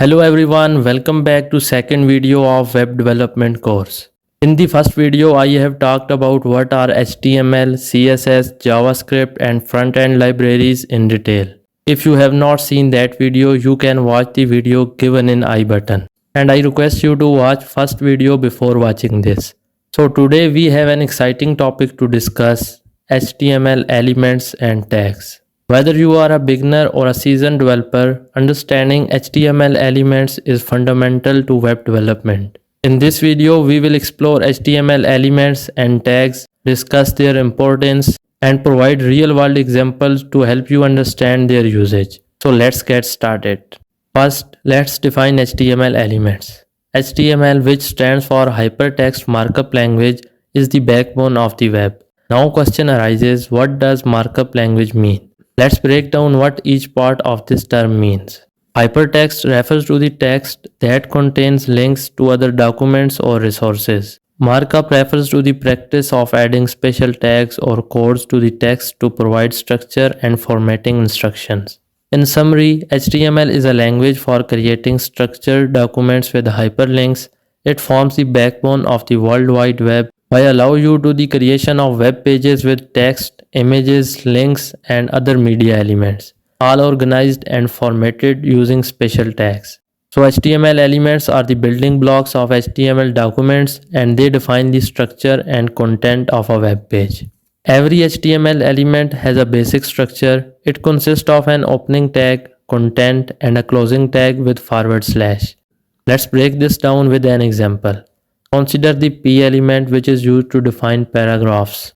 Hello everyone, welcome back to second video of web development course. In the first video I have talked about what are HTML, CSS, JavaScript and front-end libraries in detail. If you have not seen that video, you can watch the video given in I button. And I request you to watch first video before watching this. So today we have an exciting topic to discuss: HTML elements and tags. Whether you are a beginner or a seasoned developer, understanding HTML elements is fundamental to web development. In this video, we will explore HTML elements and tags, discuss their importance, and provide real-world examples to help you understand their usage. So let's get started. First, let's define HTML elements. HTML, which stands for Hypertext Markup Language, is the backbone of the web. Now question arises, what does markup language mean? Let's break down what each part of this term means. Hypertext refers to the text that contains links to other documents or resources. Markup refers to the practice of adding special tags or codes to the text to provide structure and formatting instructions. In summary, HTML is a language for creating structured documents with hyperlinks. It forms the backbone of the World Wide Web by allowing you to the creation of web pages with text, images, links, and other media elements, all organized and formatted using special tags. So HTML elements are the building blocks of HTML documents, and they define the structure and content of a web page. Every HTML element has a basic structure. It consists of an opening tag, content, and a closing tag with /. Let's break this down with an example. Consider the P element, which is used to define paragraphs.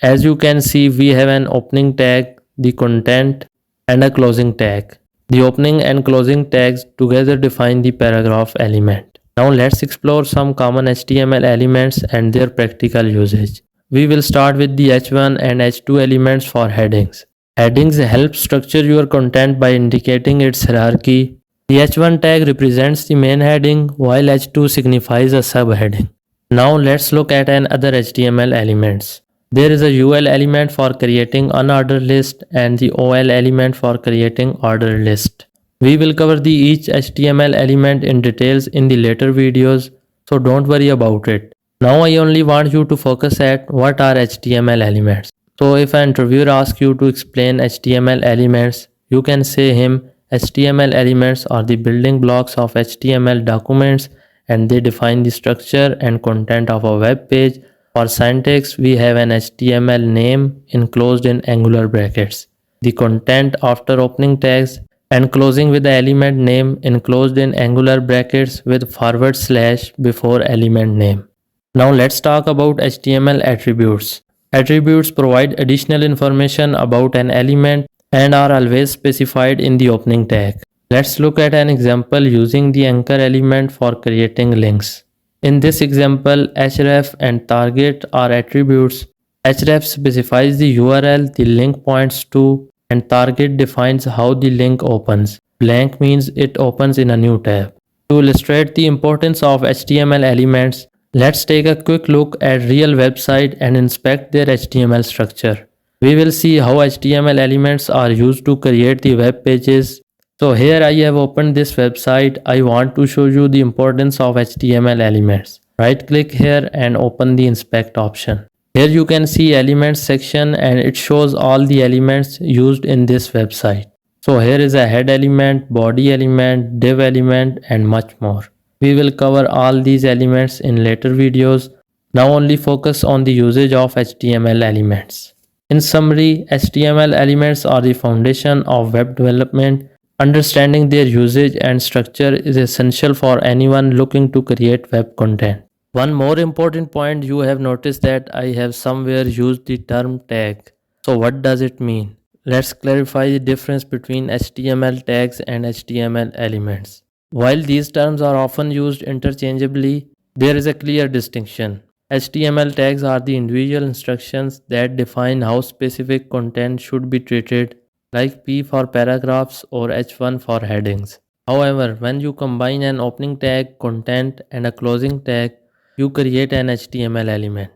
As you can see, we have an opening tag, the content, and a closing tag. The opening and closing tags together define the paragraph element. Now let's explore some common HTML elements and their practical usage. We will start with the H1 and H2 elements for headings. Headings help structure your content by indicating its hierarchy. The H1 tag represents the main heading, while H2 signifies a subheading. Now let's look at another HTML elements. There is a UL element for creating unordered list and the OL element for creating ordered list. We will cover each HTML element in details in the later videos, so don't worry about it. Now I only want you to focus at what are HTML elements. So if an interviewer asks you to explain HTML elements, you can say him, HTML elements are the building blocks of HTML documents, and they define the structure and content of a web page. For syntax, we have an HTML name enclosed in angular brackets, the content after opening tags, and closing with the element name enclosed in angular brackets with / before element name. Now let's talk about HTML attributes. Attributes provide additional information about an element and are always specified in the opening tag. Let's look at an example using the anchor element for creating links. In this example, href and target are attributes. Href specifies the URL the link points to, and target defines how the link opens. Blank means it opens in a new tab. To illustrate the importance of HTML elements, let's take a quick look at real website and inspect their HTML structure. We will see how HTML elements are used to create the web pages. So here I have opened this website. I want to show you the importance of HTML elements. Right click here and open the inspect option. Here you can see elements section, and it shows all the elements used in this website. So here is a head element, body element, div element, and much more. We will cover all these elements in later videos. Now only focus on the usage of HTML elements. In summary, HTML elements are the foundation of web development. Understanding their usage and structure is essential for anyone looking to create web content. One more important point, you have noticed that I have somewhere used the term tag. So what does it mean? Let's clarify the difference between HTML tags and HTML elements. While these terms are often used interchangeably, there is a clear distinction. HTML tags are the individual instructions that define how specific content should be treated, like P for paragraphs or H1 for headings. However, when you combine an opening tag, content, and a closing tag, you create an HTML element.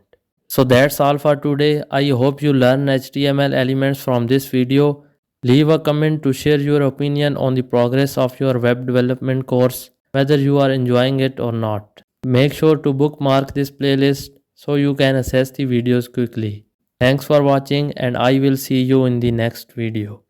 So that's all for today. I hope you learn HTML elements from this video. Leave a comment to share your opinion on the progress of your web development course, whether you are enjoying it or not. Make sure to bookmark this playlist so you can access the videos quickly. Thanks for watching, and I will see you in the next video.